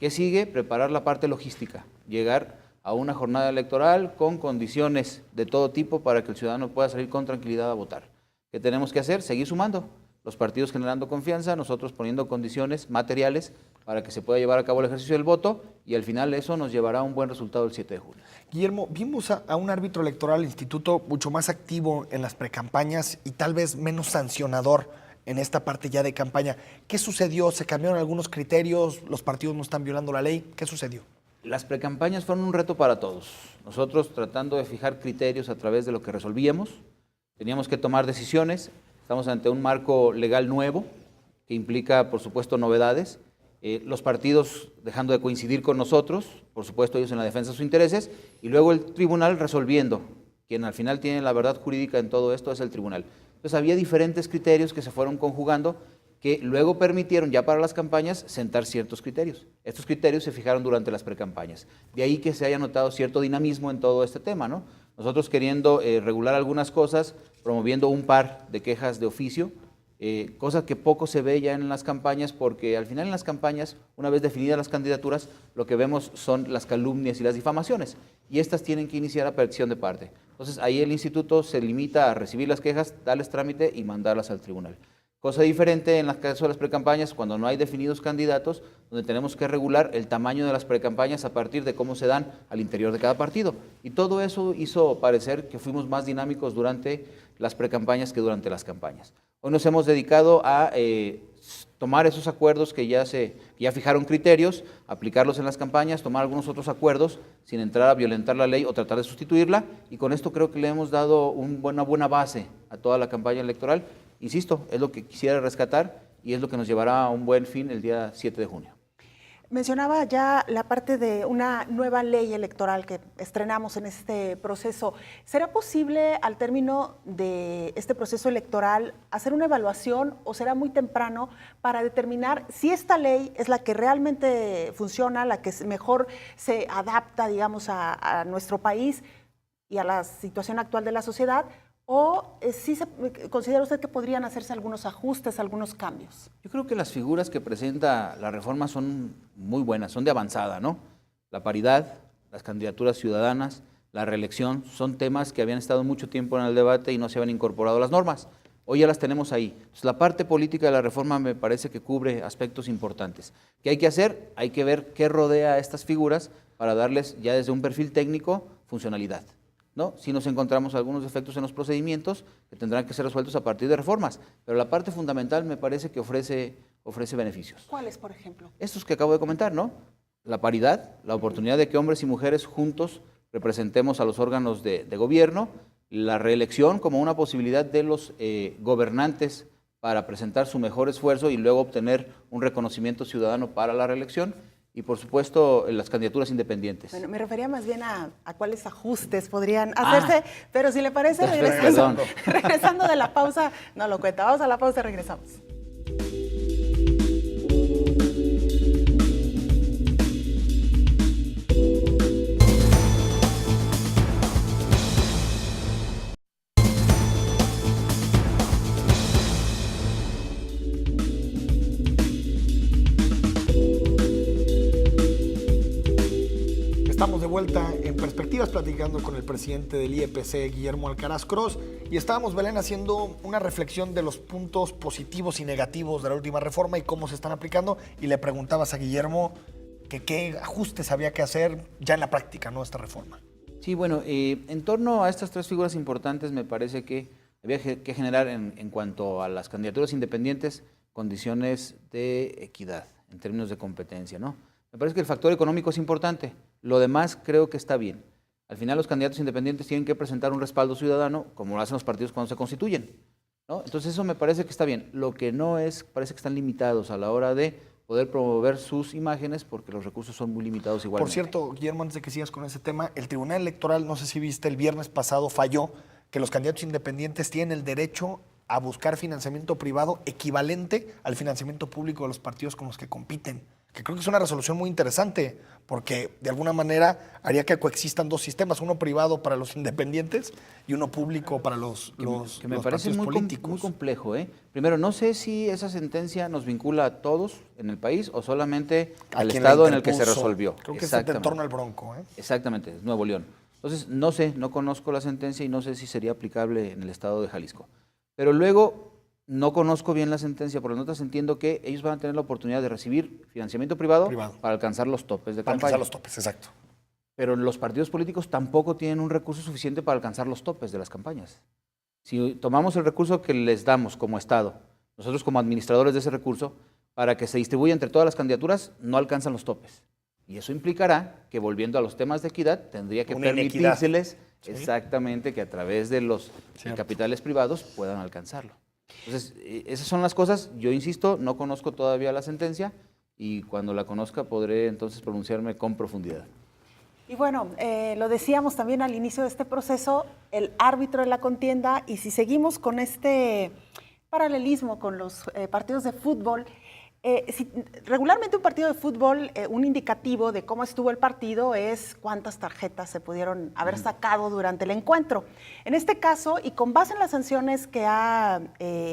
¿Qué sigue? Preparar la parte logística, llegar a una jornada electoral con condiciones de todo tipo para que el ciudadano pueda salir con tranquilidad a votar. ¿Qué tenemos que hacer? Seguir sumando. Los partidos generando confianza, nosotros poniendo condiciones materiales para que se pueda llevar a cabo el ejercicio del voto y al final eso nos llevará a un buen resultado el 7 de julio. Guillermo, vimos a un árbitro electoral del instituto mucho más activo en las precampañas y tal vez menos sancionador en esta parte ya de campaña. ¿Qué sucedió? ¿Se cambiaron algunos criterios? ¿Los partidos no están violando la ley? ¿Qué sucedió? Las precampañas fueron un reto para todos. Nosotros tratando de fijar criterios a través de lo que resolvíamos, teníamos que tomar decisiones. Estamos ante un marco legal nuevo que implica, por supuesto, novedades. Los partidos dejando de coincidir con nosotros, por supuesto, ellos en la defensa de sus intereses, y luego el tribunal resolviendo. Quien al final tiene la verdad jurídica en todo esto es el tribunal. Entonces había diferentes criterios que se fueron conjugando que luego permitieron ya para las campañas sentar ciertos criterios. Estos criterios se fijaron durante las precampañas. De ahí que se haya notado cierto dinamismo en todo este tema, ¿no? Nosotros queriendo regular algunas cosas, promoviendo un par de quejas de oficio, cosa que poco se ve ya en las campañas, porque al final en las campañas, una vez definidas las candidaturas, lo que vemos son las calumnias y las difamaciones, y estas tienen que iniciar a petición de parte. Entonces ahí el instituto se limita a recibir las quejas, darles trámite y mandarlas al tribunal. Cosa diferente en las casos de las precampañas, cuando no hay definidos candidatos, donde tenemos que regular el tamaño de las precampañas a partir de cómo se dan al interior de cada partido. Y todo eso hizo parecer que fuimos más dinámicos durante las precampañas que durante las campañas. Hoy nos hemos dedicado a tomar esos acuerdos que ya fijaron criterios, aplicarlos en las campañas, tomar algunos otros acuerdos sin entrar a violentar la ley o tratar de sustituirla, y con esto creo que le hemos dado una buena base a toda la campaña electoral. Insisto, es lo que quisiera rescatar y es lo que nos llevará a un buen fin el día 7 de junio. Mencionaba ya la parte de una nueva ley electoral que estrenamos en este proceso. ¿Será posible al término de este proceso electoral hacer una evaluación o será muy temprano para determinar si esta ley es la que realmente funciona, la que mejor se adapta, digamos, a nuestro país y a la situación actual de la sociedad? ¿O sí considera usted que podrían hacerse algunos ajustes, algunos cambios? Yo creo que las figuras que presenta la reforma son muy buenas, son de avanzada, ¿no? La paridad, las candidaturas ciudadanas, la reelección, son temas que habían estado mucho tiempo en el debate y no se habían incorporado a las normas. Hoy ya las tenemos ahí. Entonces, la parte política de la reforma me parece que cubre aspectos importantes. ¿Qué hay que hacer? Hay que ver qué rodea a estas figuras para darles ya desde un perfil técnico funcionalidad, ¿no? Si nos encontramos algunos defectos en los procedimientos que tendrán que ser resueltos a partir de reformas, pero la parte fundamental me parece que ofrece beneficios. ¿Cuáles, por ejemplo? Estos que acabo de comentar, ¿no? La paridad, la oportunidad de que hombres y mujeres juntos representemos a los órganos de gobierno, la reelección como una posibilidad de los gobernantes para presentar su mejor esfuerzo y luego obtener un reconocimiento ciudadano para la reelección, y por supuesto las candidaturas independientes. Bueno, me refería más bien a cuáles ajustes podrían hacerse, pero si le parece, regresando de la pausa, no lo cuenta, vamos a la pausa y regresamos. Estamos de vuelta en Perspectivas platicando con el presidente del IEPC, Guillermo Alcaraz Cross, y estábamos, Belén, haciendo una reflexión de los puntos positivos y negativos de la última reforma y cómo se están aplicando, y le preguntabas a Guillermo que qué ajustes había que hacer ya en la práctica, ¿no?, esta reforma. Sí, bueno, en torno a estas tres figuras importantes me parece que había que generar en cuanto a las candidaturas independientes condiciones de equidad en términos de competencia, ¿no? Me parece que el factor económico es importante, lo demás creo que está bien. Al final los candidatos independientes tienen que presentar un respaldo ciudadano, como lo hacen los partidos cuando se constituyen, ¿no? Entonces eso me parece que está bien. Lo que no es, parece que están limitados a la hora de poder promover sus imágenes porque los recursos son muy limitados igualmente. Por cierto, Guillermo, antes de que sigas con ese tema, el Tribunal Electoral, no sé si viste, el viernes pasado falló que los candidatos independientes tienen el derecho a buscar financiamiento privado equivalente al financiamiento público de los partidos con los que compiten. Que creo que es una resolución muy interesante, porque de alguna manera haría que coexistan dos sistemas, uno privado para los independientes y uno público para los que me los parece partidos muy políticos. complejo. Primero, no sé si esa sentencia nos vincula a todos en el país o solamente A al quien la estado en el que se interpuso. resolvió. Creo que es en torno al Bronco. Exactamente, es Nuevo León. Entonces, no sé, no conozco la sentencia y no sé si sería aplicable en el estado de Jalisco. Pero luego, no conozco bien la sentencia, por las notas entiendo que ellos van a tener la oportunidad de recibir financiamiento privado. Para alcanzar los topes de Para campaña. alcanzar los topes, exacto. Pero los partidos políticos tampoco tienen un recurso suficiente para alcanzar los topes de las campañas. Si tomamos el recurso que les damos como Estado, nosotros como administradores de ese recurso, para que se distribuya entre todas las candidaturas, no alcanzan los topes. Y eso implicará que, volviendo a los temas de equidad, tendría que permitírseles exactamente que a través de los capitales privados puedan alcanzarlo. Entonces, esas son las cosas. Yo insisto, no conozco todavía la sentencia y cuando la conozca podré entonces pronunciarme con profundidad. Y bueno, lo decíamos también al inicio de este proceso, el árbitro de la contienda, y si seguimos con este paralelismo con los partidos de fútbol, regularmente un partido de fútbol, un indicativo de cómo estuvo el partido es cuántas tarjetas se pudieron haber sacado durante el encuentro. En este caso, y con base en las sanciones que ha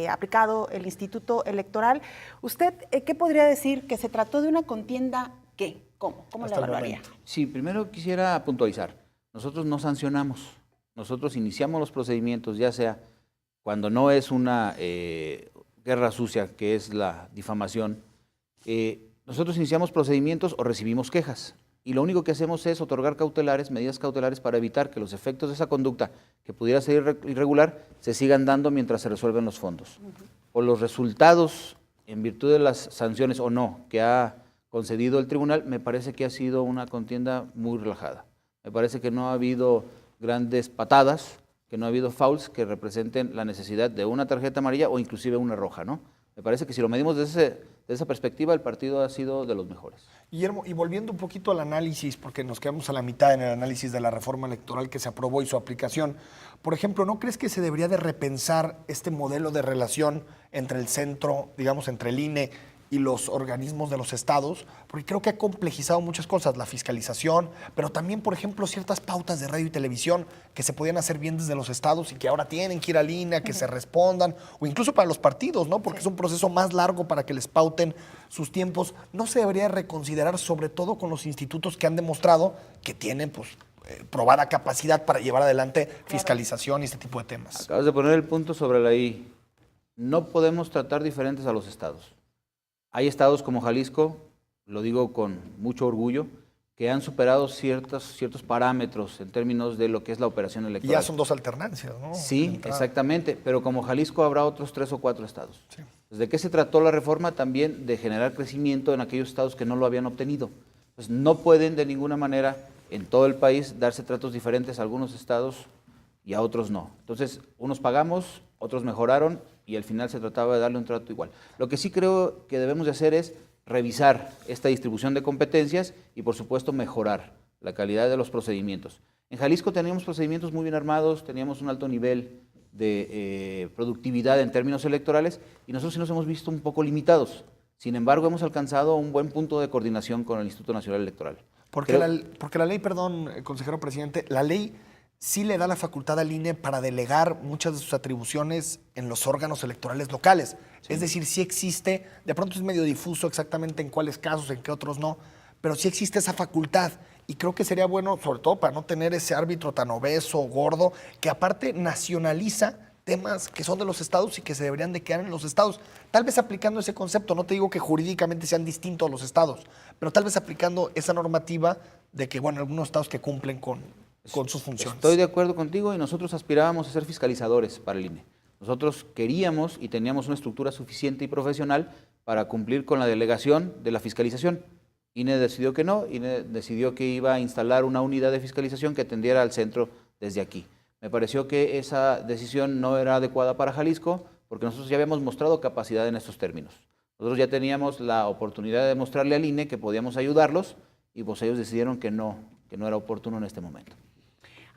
aplicado el Instituto Electoral, ¿usted qué podría decir? ¿Que se trató de una contienda qué? ¿Cómo la evaluaría? Sí, primero quisiera puntualizar. Nosotros no sancionamos. Nosotros iniciamos los procedimientos, ya sea cuando no es una guerra sucia, que es la difamación. Nosotros iniciamos procedimientos o recibimos quejas. Y lo único que hacemos es otorgar medidas cautelares para evitar que los efectos de esa conducta que pudiera ser irregular se sigan dando mientras se resuelven los fondos. Por los resultados, en virtud de las sanciones o no, que ha concedido el tribunal, me parece que ha sido una contienda muy relajada. Me parece que no ha habido grandes patadas, que no ha habido fouls que representen la necesidad de una tarjeta amarilla o inclusive una roja, ¿no? Me parece que si lo medimos desde esa perspectiva, el partido ha sido de los mejores. Guillermo, y volviendo un poquito al análisis, porque nos quedamos a la mitad en el análisis de la reforma electoral que se aprobó y su aplicación, por ejemplo, ¿no crees que se debería de repensar este modelo de relación entre el centro, digamos, entre el INE y los organismos de los estados? Porque creo que ha complejizado muchas cosas, la fiscalización, pero también, por ejemplo, ciertas pautas de radio y televisión que se podían hacer bien desde los estados y que ahora tienen que ir al INE a que se respondan, o incluso para los partidos, ¿no? Porque es un proceso más largo para que les pauten sus tiempos. ¿No se debería reconsiderar, sobre todo con los institutos que han demostrado que tienen, pues, probada capacidad para llevar adelante fiscalización y este tipo de temas? Acabas de poner el punto sobre la I. No podemos tratar diferentes a los estados. Hay estados como Jalisco, lo digo con mucho orgullo, que han superado ciertos parámetros en términos de lo que es la operación electoral. Y ya son dos alternancias, ¿no? Sí, exactamente, pero como Jalisco habrá otros 3 o 4 estados. Sí. ¿De qué se trató la reforma? También de generar crecimiento en aquellos estados que no lo habían obtenido. Pues no pueden de ninguna manera en todo el país darse tratos diferentes a algunos estados y a otros no. Entonces, unos pagamos, otros mejoraron y al final se trataba de darle un trato igual. Lo que sí creo que debemos de hacer es revisar esta distribución de competencias y, por supuesto, mejorar la calidad de los procedimientos. En Jalisco teníamos procedimientos muy bien armados, teníamos un alto nivel de productividad en términos electorales y nosotros sí nos hemos visto un poco limitados. Sin embargo, hemos alcanzado un buen punto de coordinación con el Instituto Nacional Electoral. Porque la ley, perdón, consejero presidente, la ley sí le da la facultad al INE para delegar muchas de sus atribuciones en los órganos electorales locales. Sí. Es decir, sí existe, de pronto es medio difuso exactamente en cuáles casos, en qué otros no, pero sí existe esa facultad. Y creo que sería bueno, sobre todo para no tener ese árbitro tan obeso, gordo, que aparte nacionaliza temas que son de los estados y que se deberían de quedar en los estados. Tal vez aplicando ese concepto, no te digo que jurídicamente sean distintos los estados, pero tal vez aplicando esa normativa de que, bueno, algunos estados que cumplen con sus funciones. Estoy de acuerdo contigo y nosotros aspirábamos a ser fiscalizadores para el INE. Nosotros queríamos y teníamos una estructura suficiente y profesional para cumplir con la delegación de la fiscalización. INE decidió que no, INE decidió que iba a instalar una unidad de fiscalización que atendiera al centro desde aquí. Me pareció que esa decisión no era adecuada para Jalisco porque nosotros ya habíamos mostrado capacidad en estos términos. Nosotros ya teníamos la oportunidad de demostrarle al INE que podíamos ayudarlos y pues ellos decidieron que no era oportuno en este momento.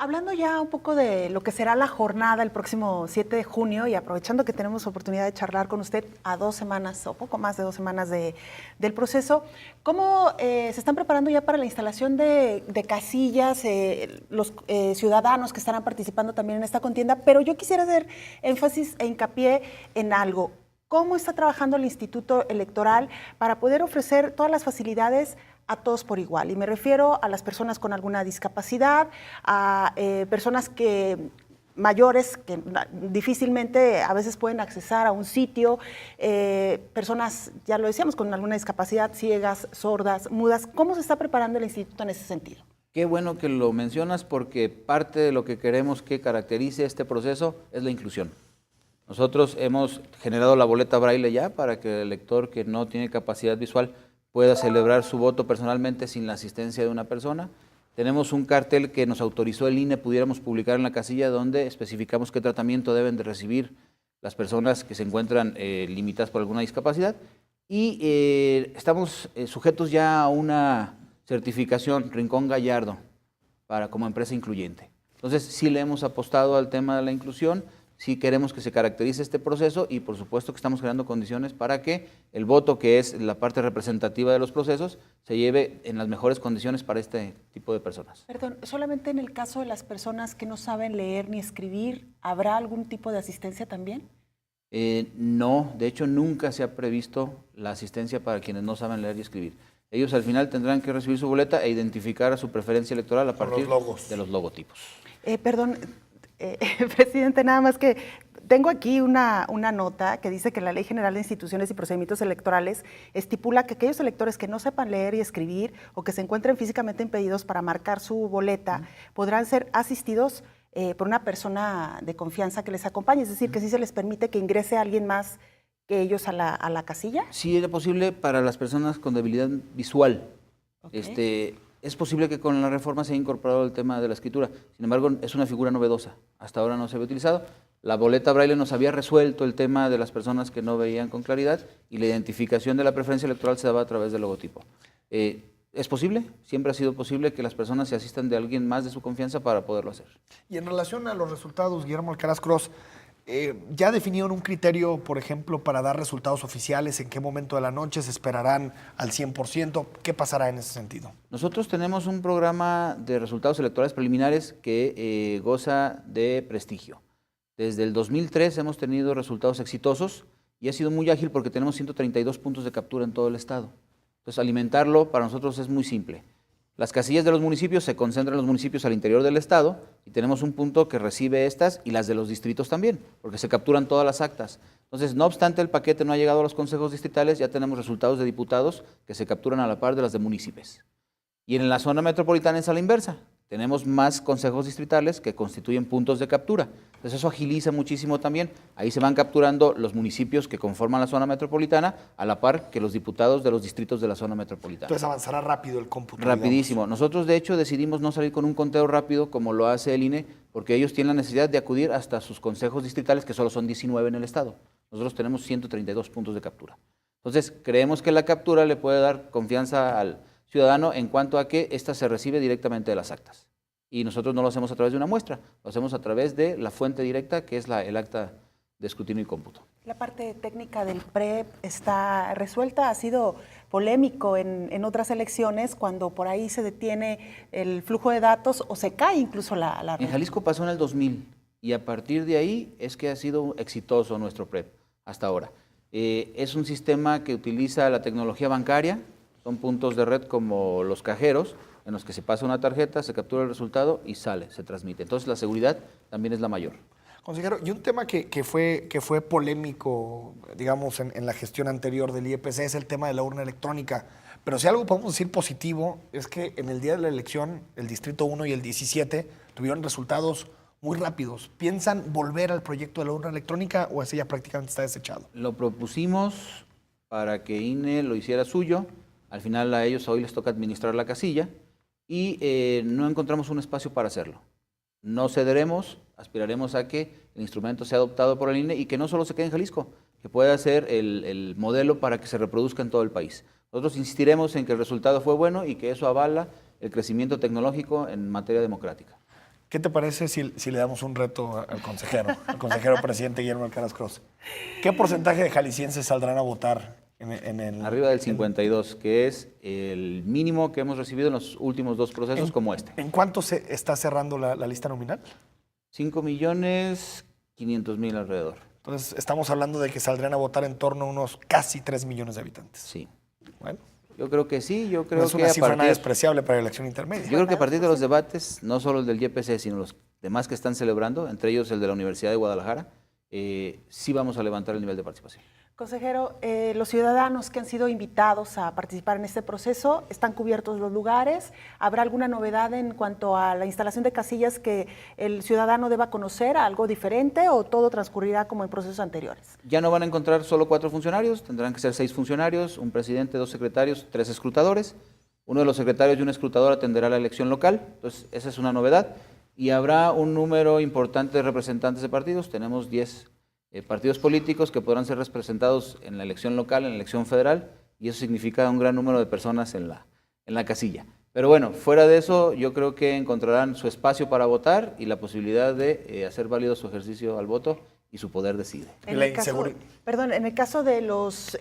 Hablando ya un poco de lo que será la jornada el próximo 7 de junio y aprovechando que tenemos oportunidad de charlar con usted a 2 semanas o poco más de 2 semanas del proceso, ¿cómo se están preparando ya para la instalación de casillas, los ciudadanos que estarán participando también en esta contienda? Pero yo quisiera hacer énfasis e hincapié en algo. ¿Cómo está trabajando el Instituto Electoral para poder ofrecer todas las facilidades a todos por igual? Y me refiero a las personas con alguna discapacidad, a personas mayores que difícilmente a veces pueden accesar a un sitio, personas, ya lo decíamos, con alguna discapacidad, ciegas, sordas, mudas. ¿Cómo se está preparando el instituto en ese sentido? Qué bueno que lo mencionas porque parte de lo que queremos que caracterice este proceso es la inclusión. Nosotros hemos generado la boleta braille ya para que el elector que no tiene capacidad visual pueda celebrar su voto personalmente sin la asistencia de una persona. Tenemos un cartel que nos autorizó el INE, pudiéramos publicar en la casilla donde especificamos qué tratamiento deben de recibir las personas que se encuentran limitadas por alguna discapacidad. Y estamos sujetos ya a una certificación Rincón Gallardo como empresa incluyente. Entonces sí le hemos apostado al tema de la inclusión. Sí queremos que se caracterice este proceso y por supuesto que estamos creando condiciones para que el voto, que es la parte representativa de los procesos, se lleve en las mejores condiciones para este tipo de personas. Perdón, solamente en el caso de las personas que no saben leer ni escribir, ¿habrá algún tipo de asistencia también? No, de hecho nunca se ha previsto la asistencia para quienes no saben leer y escribir. Ellos al final tendrán que recibir su boleta e identificar a su preferencia electoral a partir de los logotipos. Perdón, presidente, nada más que tengo aquí una nota que dice que la Ley General de Instituciones y Procedimientos Electorales estipula que aquellos electores que no sepan leer y escribir o que se encuentren físicamente impedidos para marcar su boleta podrán ser asistidos por una persona de confianza que les acompañe, es decir, que sí se les permite que ingrese alguien más que ellos a la casilla. Sí, es posible para las personas con debilidad visual. Okay. Es posible que con la reforma se haya incorporado el tema de la escritura, sin embargo es una figura novedosa, hasta ahora no se había utilizado. La boleta braille nos había resuelto el tema de las personas que no veían con claridad y la identificación de la preferencia electoral se daba a través del logotipo. ¿Es posible? Siempre ha sido posible que las personas se asistan de alguien más de su confianza para poderlo hacer. Y en relación a los resultados, Guillermo Alcaraz Cross, ¿ya definieron un criterio, por ejemplo, para dar resultados oficiales? ¿En qué momento de la noche se esperarán al 100%? ¿Qué pasará en ese sentido? Nosotros tenemos un programa de resultados electorales preliminares que goza de prestigio. Desde el 2003 hemos tenido resultados exitosos y ha sido muy ágil porque tenemos 132 puntos de captura en todo el estado. Entonces, alimentarlo para nosotros es muy simple. Las casillas de los municipios se concentran en los municipios al interior del estado y tenemos un punto que recibe estas y las de los distritos también, porque se capturan todas las actas. Entonces, no obstante el paquete no ha llegado a los consejos distritales, ya tenemos resultados de diputados que se capturan a la par de las de municipios. Y en la zona metropolitana es a la inversa. Tenemos más consejos distritales que constituyen puntos de captura. Entonces eso agiliza muchísimo también. Ahí se van capturando los municipios que conforman la zona metropolitana a la par que los diputados de los distritos de la zona metropolitana. Entonces avanzará rápido el cómputo. Rapidísimo. Digamos. Nosotros de hecho decidimos no salir con un conteo rápido como lo hace el INE porque ellos tienen la necesidad de acudir hasta sus consejos distritales que solo son 19 en el estado. Nosotros tenemos 132 puntos de captura. Entonces creemos que la captura le puede dar confianza al ciudadano en cuanto a que ésta se recibe directamente de las actas. Y nosotros no lo hacemos a través de una muestra, lo hacemos a través de la fuente directa, que es el acta de escrutinio y cómputo. La parte técnica del PREP está resuelta, ha sido polémico en otras elecciones cuando por ahí se detiene el flujo de datos o se cae incluso la red. En Jalisco pasó en el 2000 y a partir de ahí es que ha sido exitoso nuestro PREP hasta ahora. Es un sistema que utiliza la tecnología bancaria, son puntos de red como los cajeros, en los que se pasa una tarjeta, se captura el resultado y sale, se transmite. Entonces la seguridad también es la mayor. Consejero, y un tema que fue polémico, digamos, en la gestión anterior del IEPC es el tema de la urna electrónica. Pero si algo podemos decir positivo es que en el día de la elección, el Distrito 1 y el 17 tuvieron resultados muy rápidos. ¿Piensan volver al proyecto de la urna electrónica o ese ya prácticamente está desechado? Lo propusimos para que INE lo hiciera suyo. Al final a ellos hoy les toca administrar la casilla y no encontramos un espacio para hacerlo. No cederemos, aspiraremos a que el instrumento sea adoptado por el INE y que no solo se quede en Jalisco, que pueda ser el modelo para que se reproduzca en todo el país. Nosotros insistiremos en que el resultado fue bueno y que eso avala el crecimiento tecnológico en materia democrática. ¿Qué te parece si le damos un reto al consejero presidente Guillermo Alcaraz Cross? ¿Qué porcentaje de jaliscienses saldrán a votar en el... Arriba del 52, que es el mínimo que hemos recibido en los últimos 2 procesos como este. ¿En cuánto se está cerrando la lista nominal? 5.500.000 alrededor. Entonces, estamos hablando de que saldrán a votar en torno a unos casi 3 millones de habitantes. Sí. Bueno. Yo creo que sí, yo creo No es que una cifra nada despreciable para la elección intermedia. Yo creo que a partir de los debates, no solo el del YPC, sino los demás que están celebrando, entre ellos el de la Universidad de Guadalajara, sí vamos a levantar el nivel de participación. Consejero, los ciudadanos que han sido invitados a participar en este proceso, ¿están cubiertos los lugares? ¿Habrá alguna novedad en cuanto a la instalación de casillas que el ciudadano deba conocer, algo diferente, o todo transcurrirá como en procesos anteriores? Ya no van a encontrar solo 4 funcionarios, tendrán que ser 6 funcionarios, un presidente, 2 secretarios, 3 escrutadores. Uno de los secretarios y un escrutador atenderá la elección local, entonces esa es una novedad. Y habrá un número importante de representantes de partidos, tenemos 10 partidos políticos que podrán ser representados en la elección local, en la elección federal, y eso significa un gran número de personas en la casilla. Pero bueno, fuera de eso, yo creo que encontrarán su espacio para votar y la posibilidad de hacer válido su ejercicio al voto y su poder decide. En el caso de los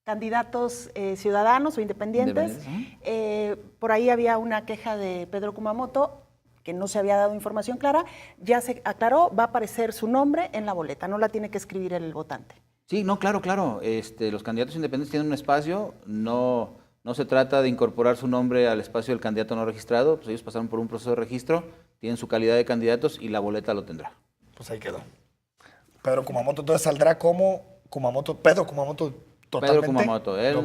candidatos ciudadanos o independientes, por ahí había una queja de Pedro Kumamoto, que no se había dado información clara, ya se aclaró, va a aparecer su nombre en la boleta, no la tiene que escribir el votante. Sí, no, claro. Los candidatos independientes tienen un espacio, no se trata de incorporar su nombre al espacio del candidato no registrado, pues ellos pasaron por un proceso de registro, tienen su calidad de candidatos y la boleta lo tendrá. Pues ahí quedó. Pedro Kumamoto, entonces saldrá como Pedro Kumamoto. Totalmente. Pedro Kumamoto, él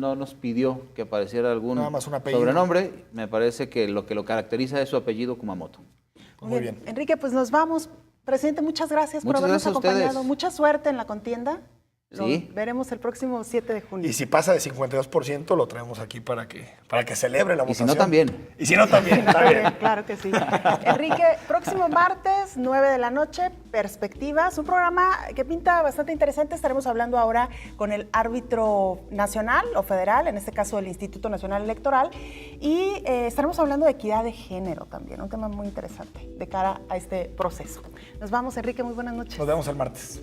no nos pidió que apareciera algún sobrenombre, me parece que lo caracteriza es su apellido Kumamoto. Muy bien. Enrique, pues nos vamos. Presidente, muchas gracias por habernos acompañado. Mucha suerte en la contienda. Lo veremos el próximo 7 de junio. Y si pasa de 52%, lo traemos aquí para que celebre la votación. Y si no, también. Y si no, también. Está bien. Claro que sí. Enrique, próximo martes, 9 de la noche, Perspectivas, un programa que pinta bastante interesante. Estaremos hablando ahora con el árbitro nacional o federal, en este caso el Instituto Nacional Electoral, y estaremos hablando de equidad de género también, un tema muy interesante de cara a este proceso. Nos vamos, Enrique, muy buenas noches. Nos vemos el martes.